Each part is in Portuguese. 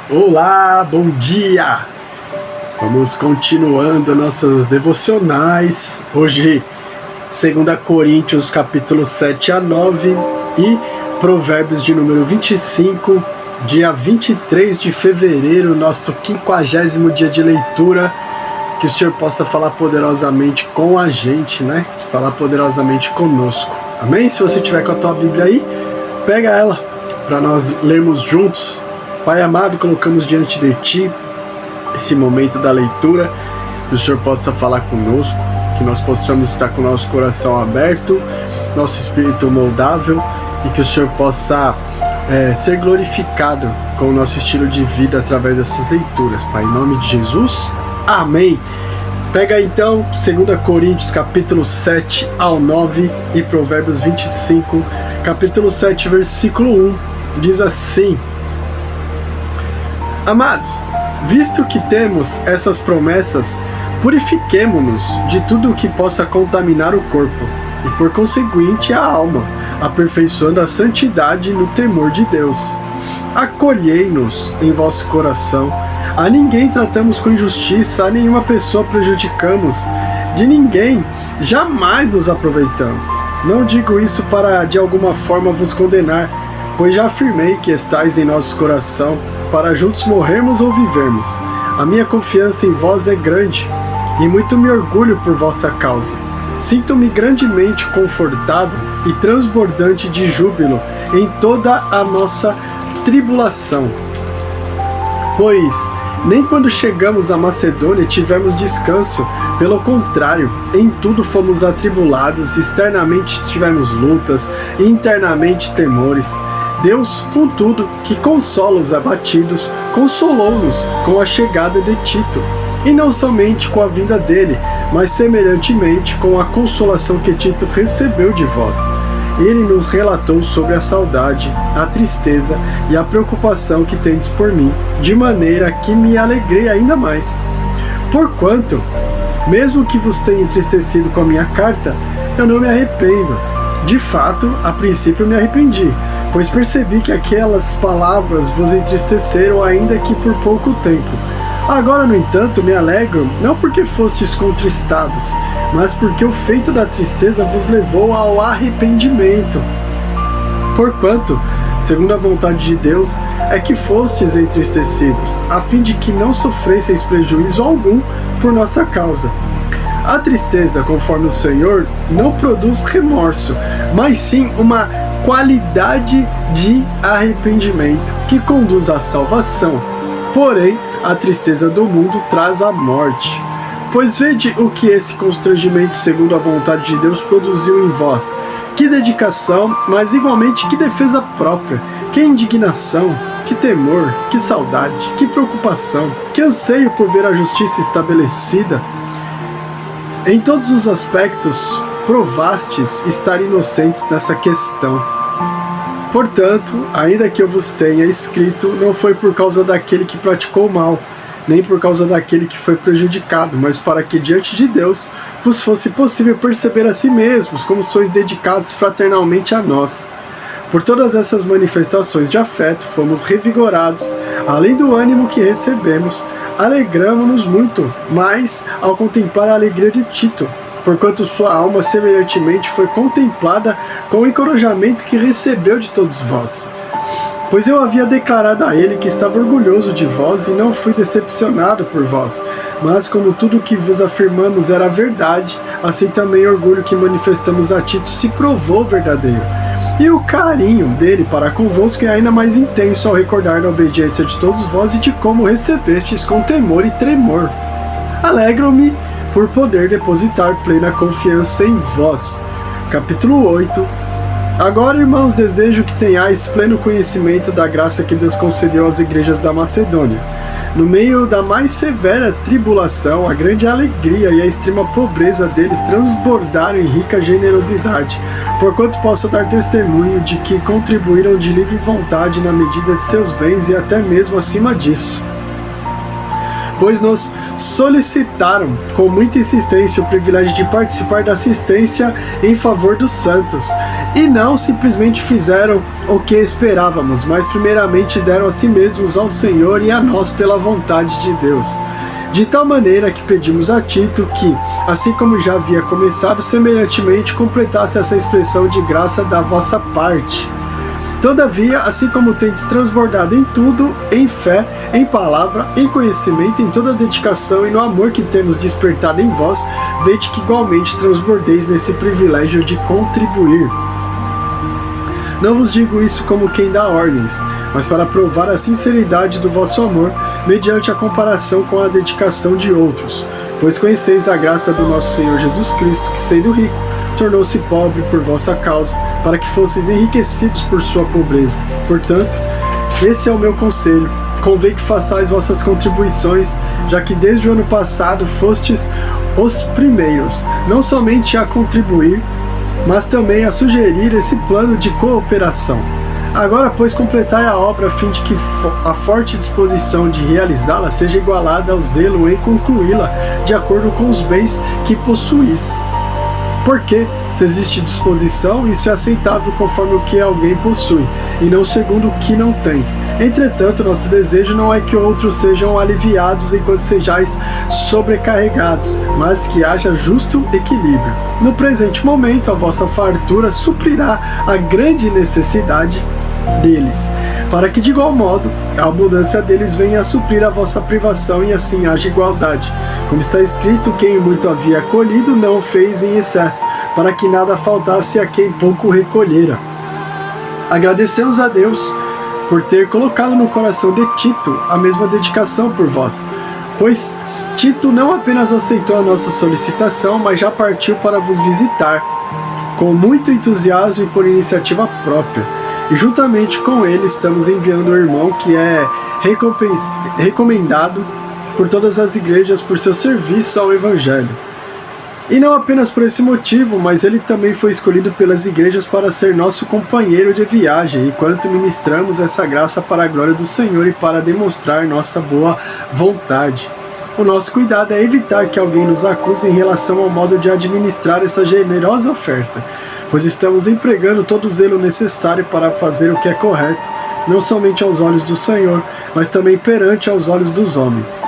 Olá, bom dia! Vamos continuando nossas devocionais. Hoje, 2 Coríntios, capítulo 7 a 9 e Provérbios de número 25, dia 23 de fevereiro, nosso 50º dia de leitura. Que o Senhor possa falar poderosamente com a gente, né? Falar poderosamente conosco. Amém? Se você tiver com a tua Bíblia aí, pega ela para nós lermos juntos. Pai amado, colocamos diante de Ti esse momento da leitura, que o Senhor possa falar conosco, que nós possamos estar com o nosso coração aberto, nosso espírito moldável, e que o Senhor possa ser glorificado com o nosso estilo de vida através dessas leituras, Pai, em nome de Jesus, amém. Pega então 2 Coríntios capítulo 7 ao 9 e Provérbios 25, capítulo 7, versículo 1, diz assim: Amados, visto que temos essas promessas, purifiquemo-nos de tudo o que possa contaminar o corpo, e por conseguinte a alma, aperfeiçoando a santidade no temor de Deus. Acolhei-nos em vosso coração, a ninguém tratamos com injustiça, a nenhuma pessoa prejudicamos, de ninguém jamais nos aproveitamos. Não digo isso para de alguma forma vos condenar, pois já afirmei que estais em nosso coração, para juntos morrermos ou vivermos. A minha confiança em vós é grande, e muito me orgulho por vossa causa. Sinto-me grandemente confortado e transbordante de júbilo em toda a nossa tribulação. Pois nem quando chegamos à Macedônia tivemos descanso, pelo contrário, em tudo fomos atribulados, externamente tivemos lutas, e internamente temores. Deus, contudo, que consola os abatidos, consolou-nos com a chegada de Tito, e não somente com a vinda dele, mas semelhantemente com a consolação que Tito recebeu de vós. Ele nos relatou sobre a saudade, a tristeza e a preocupação que tendes por mim, de maneira que me alegrei ainda mais. Porquanto, mesmo que vos tenha entristecido com a minha carta, eu não me arrependo. De fato, a princípio me arrependi, pois percebi que aquelas palavras vos entristeceram ainda que por pouco tempo. Agora, no entanto, me alegro, não porque fostes contristados, mas porque o feito da tristeza vos levou ao arrependimento. Porquanto, segundo a vontade de Deus, é que fostes entristecidos, a fim de que não sofresseis prejuízo algum por nossa causa. A tristeza, conforme o Senhor, não produz remorso, mas sim uma qualidade de arrependimento, que conduz à salvação. Porém, a tristeza do mundo traz a morte. Pois vede o que esse constrangimento segundo a vontade de Deus produziu em vós. Que dedicação, mas igualmente que defesa própria, que indignação, que temor, que saudade, que preocupação, que anseio por ver a justiça estabelecida. Em todos os aspectos, provastes estar inocentes nessa questão. Portanto, ainda que eu vos tenha escrito, não foi por causa daquele que praticou mal, nem por causa daquele que foi prejudicado, mas para que diante de Deus vos fosse possível perceber a si mesmos como sois dedicados fraternalmente a nós. Por todas essas manifestações de afeto fomos revigorados, além do ânimo que recebemos, alegramo-nos muito, mais ao contemplar a alegria de Tito, porquanto sua alma semelhantemente foi contemplada com o encorajamento que recebeu de todos vós. Pois eu havia declarado a ele que estava orgulhoso de vós e não fui decepcionado por vós, mas como tudo o que vos afirmamos era verdade, assim também o orgulho que manifestamos a Tito se provou verdadeiro. E o carinho dele para convosco é ainda mais intenso ao recordar da obediência de todos vós e de como recebestes com temor e tremor. Alegro-me por poder depositar plena confiança em vós. Capítulo 8. Agora, irmãos, desejo que tenhais pleno conhecimento da graça que Deus concedeu às igrejas da Macedônia. No meio da mais severa tribulação, a grande alegria e a extrema pobreza deles transbordaram em rica generosidade, porquanto posso dar testemunho de que contribuíram de livre vontade na medida de seus bens e até mesmo acima disso. Pois nos solicitaram com muita insistência o privilégio de participar da assistência em favor dos santos. E não simplesmente fizeram o que esperávamos, mas primeiramente deram a si mesmos ao Senhor e a nós pela vontade de Deus. De tal maneira que pedimos a Tito que, assim como já havia começado, semelhantemente completasse essa expressão de graça da vossa parte. Todavia, assim como tendes transbordado em tudo, em fé, em palavra, em conhecimento, em toda a dedicação e no amor que temos despertado em vós, vede que igualmente transbordeis nesse privilégio de contribuir. Não vos digo isso como quem dá ordens, mas para provar a sinceridade do vosso amor, mediante a comparação com a dedicação de outros. Pois conheceis a graça do nosso Senhor Jesus Cristo, que sendo rico, tornou-se pobre por vossa causa, para que fosseis enriquecidos por sua pobreza. Portanto, esse é o meu conselho. Convém que façais vossas contribuições, já que desde o ano passado fostes os primeiros, não somente a contribuir, mas também a sugerir esse plano de cooperação. Agora, pois, completai a obra a fim de que a forte disposição de realizá-la seja igualada ao zelo em concluí-la de acordo com os bens que possuís. Porque, se existe disposição, isso é aceitável conforme o que alguém possui, e não segundo o que não tem. Entretanto, nosso desejo não é que outros sejam aliviados enquanto sejais sobrecarregados, mas que haja justo equilíbrio. No presente momento, a vossa fartura suprirá a grande necessidade deles, para que de igual modo a abundância deles venha a suprir a vossa privação e assim haja igualdade. Como está escrito, quem muito havia colhido não o fez em excesso, para que nada faltasse a quem pouco recolhera. Agradecemos a Deus por ter colocado no coração de Tito a mesma dedicação por vós, pois Tito não apenas aceitou a nossa solicitação, mas já partiu para vos visitar, com muito entusiasmo e por iniciativa própria. E juntamente com ele estamos enviando o irmão que é recomendado por todas as igrejas por seu serviço ao Evangelho. E não apenas por esse motivo, mas ele também foi escolhido pelas igrejas para ser nosso companheiro de viagem, enquanto ministramos essa graça para a glória do Senhor e para demonstrar nossa boa vontade. O nosso cuidado é evitar que alguém nos acuse em relação ao modo de administrar essa generosa oferta, pois estamos empregando todo o zelo necessário para fazer o que é correto, não somente aos olhos do Senhor, mas também perante aos olhos dos homens.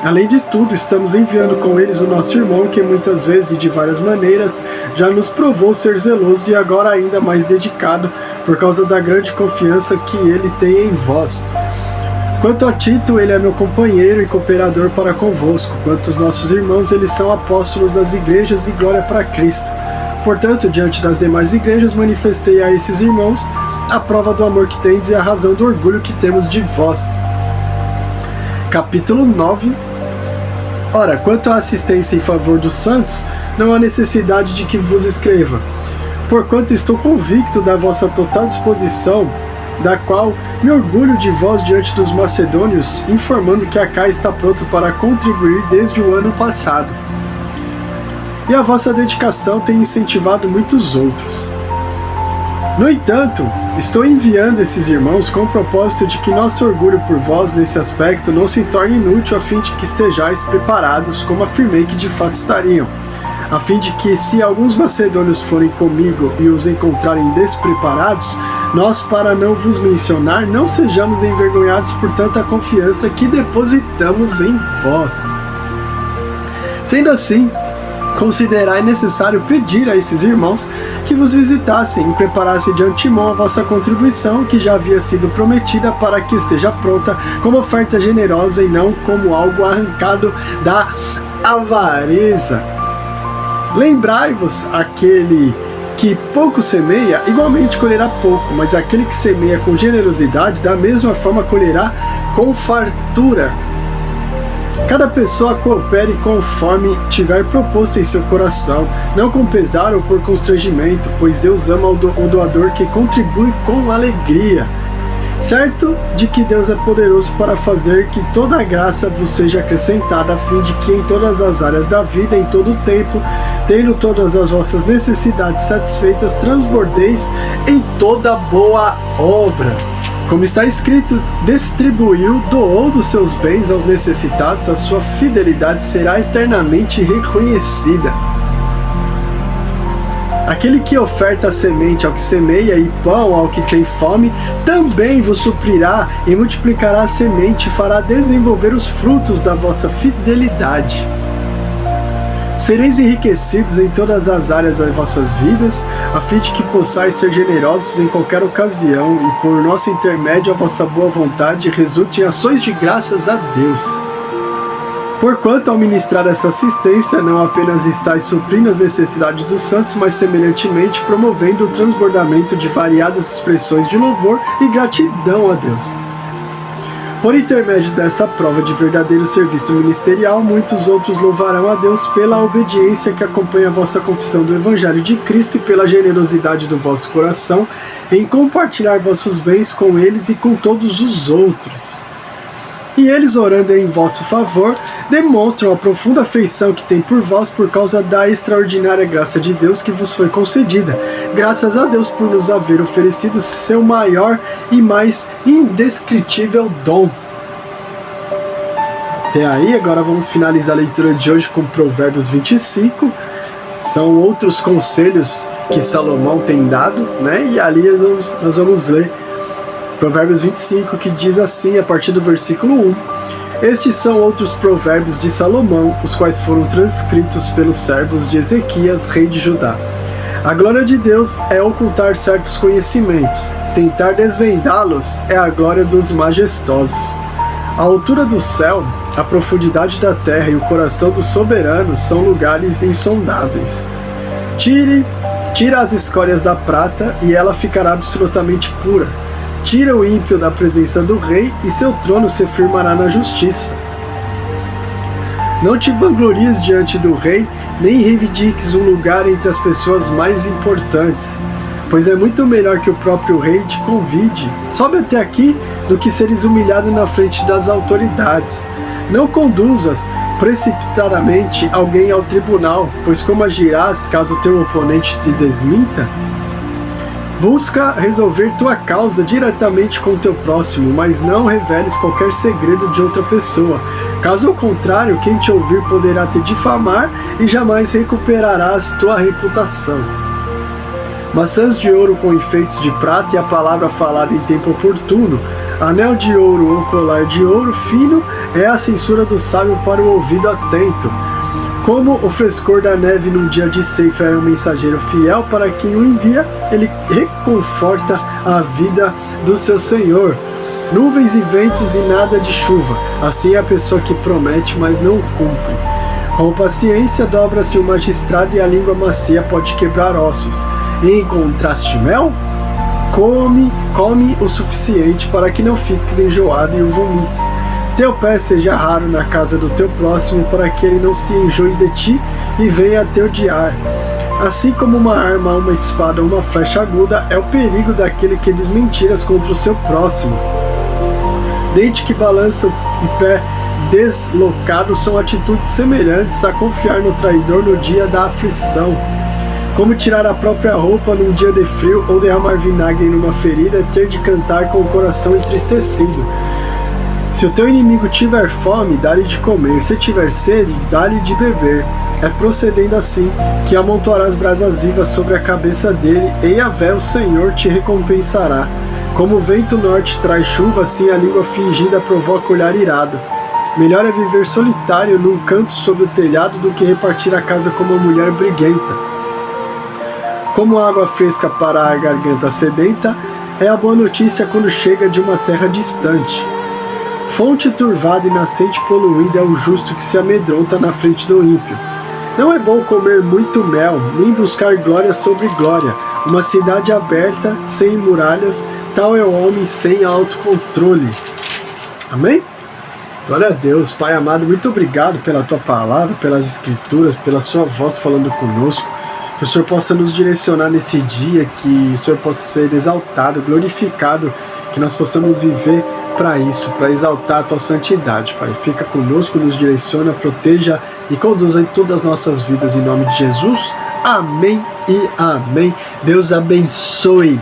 Além de tudo, estamos enviando com eles o nosso irmão, que muitas vezes e de várias maneiras já nos provou ser zeloso e agora ainda mais dedicado, por causa da grande confiança que ele tem em vós. Quanto a Tito, ele é meu companheiro e cooperador para convosco. Quanto aos nossos irmãos, eles são apóstolos das igrejas e glória para Cristo. Portanto, diante das demais igrejas, manifestei a esses irmãos a prova do amor que tendes e a razão do orgulho que temos de vós. Capítulo 9. Ora, quanto à assistência em favor dos santos, não há necessidade de que vos escreva, porquanto estou convicto da vossa total disposição, da qual me orgulho de vós diante dos macedônios, informando que Acá está pronto para contribuir desde o ano passado. E a vossa dedicação tem incentivado muitos outros. No entanto, estou enviando esses irmãos com o propósito de que nosso orgulho por vós nesse aspecto não se torne inútil, a fim de que estejais preparados, como afirmei que de fato estariam, a fim de que, se alguns macedônios forem comigo e os encontrarem despreparados, nós, para não vos mencionar, não sejamos envergonhados por tanta confiança que depositamos em vós. Sendo assim, considerai necessário pedir a esses irmãos que vos visitassem e preparassem de antemão a vossa contribuição, que já havia sido prometida, para que esteja pronta como oferta generosa e não como algo arrancado da avareza. Lembrai-vos, aquele que pouco semeia, igualmente colherá pouco, mas aquele que semeia com generosidade, da mesma forma colherá com fartura. Cada pessoa coopere conforme tiver proposto em seu coração, não com pesar ou por constrangimento, pois Deus ama o doador que contribui com alegria. Certo de que Deus é poderoso para fazer que toda a graça vos seja acrescentada, a fim de que em todas as áreas da vida, em todo o tempo, tendo todas as vossas necessidades satisfeitas, transbordeis em toda boa obra. Como está escrito, distribuiu, doou dos seus bens aos necessitados, a sua fidelidade será eternamente reconhecida. Aquele que oferta a semente ao que semeia e pão ao que tem fome, também vos suprirá e multiplicará a semente e fará desenvolver os frutos da vossa fidelidade. Sereis enriquecidos em todas as áreas das vossas vidas, a fim de que possais ser generosos em qualquer ocasião e por nosso intermédio a vossa boa vontade resulte em ações de graças a Deus. Porquanto, ao ministrar essa assistência, não apenas estáis suprindo as necessidades dos santos, mas semelhantemente promovendo o transbordamento de variadas expressões de louvor e gratidão a Deus. Por intermédio dessa prova de verdadeiro serviço ministerial, muitos outros louvarão a Deus pela obediência que acompanha a vossa confissão do Evangelho de Cristo e pela generosidade do vosso coração em compartilhar vossos bens com eles e com todos os outros. E eles, orando em vosso favor, demonstram a profunda afeição que têm por vós por causa da extraordinária graça de Deus que vos foi concedida. Graças a Deus por nos haver oferecido seu maior e mais indescritível dom. Até aí, agora vamos finalizar a leitura de hoje com Provérbios 25. São outros conselhos que Salomão tem dado, né? E ali nós vamos ler Provérbios 25, que diz assim, a partir do versículo 1. Estes são outros provérbios de Salomão, os quais foram transcritos pelos servos de Ezequias, rei de Judá. A glória de Deus é ocultar certos conhecimentos. Tentar desvendá-los é a glória dos majestosos. A altura do céu, a profundidade da terra e o coração do soberano são lugares insondáveis. Tira as escórias da prata e ela ficará absolutamente pura. Tira o ímpio da presença do rei e seu trono se firmará na justiça. Não te vanglories diante do rei, nem reivindiques um lugar entre as pessoas mais importantes, pois é muito melhor que o próprio rei te convide. Sobe até aqui do que seres humilhado na frente das autoridades. Não conduzas precipitadamente alguém ao tribunal, pois como agirás caso teu oponente te desminta? Busca resolver tua causa diretamente com teu próximo, mas não reveles qualquer segredo de outra pessoa. Caso contrário, quem te ouvir poderá te difamar e jamais recuperarás tua reputação. Maçãs de ouro com enfeites de prata e a palavra falada em tempo oportuno, anel de ouro ou colar de ouro fino é a censura do sábio para o ouvido atento. Como o frescor da neve num dia de ceifa é um mensageiro fiel para quem o envia, ele reconforta a vida do seu senhor. Nuvens e ventos e nada de chuva, assim é a pessoa que promete, mas não cumpre. Com paciência dobra-se o magistrado e a língua macia pode quebrar ossos. E encontraste mel? Come o suficiente para que não fiques enjoado e o vomites. Teu pé seja raro na casa do teu próximo, para que ele não se enjoe de ti e venha a te odiar. Assim como uma arma, uma espada ou uma flecha aguda é o perigo daquele que diz mentiras contra o seu próximo. Dente que balança e pé deslocado são atitudes semelhantes a confiar no traidor no dia da aflição. Como tirar a própria roupa num dia de frio ou derramar vinagre numa ferida é ter de cantar com o coração entristecido. Se o teu inimigo tiver fome, dá-lhe de comer. Se tiver sede, dá-lhe de beber. É procedendo assim que amontoarás brasas vivas sobre a cabeça dele, e Yahvé, o Senhor, te recompensará. Como o vento norte traz chuva, assim a língua fingida provoca olhar irado. Melhor é viver solitário num canto sob o telhado do que repartir a casa como uma mulher briguenta. Como água fresca para a garganta sedenta, é a boa notícia quando chega de uma terra distante. Fonte turvada e nascente poluída é o justo que se amedronta na frente do ímpio. Não é bom comer muito mel, nem buscar glória sobre glória. Uma cidade aberta, sem muralhas, tal é o homem sem autocontrole. Amém? Glória a Deus. Pai amado, muito obrigado pela tua palavra, pelas escrituras, pela sua voz falando conosco. Que o Senhor possa nos direcionar nesse dia, que o Senhor possa ser exaltado, glorificado, que nós possamos viver para isso, para exaltar a tua santidade, Pai. Fica conosco, nos direciona, proteja e conduza em todas as nossas vidas, em nome de Jesus. Amém e amém. Deus abençoe.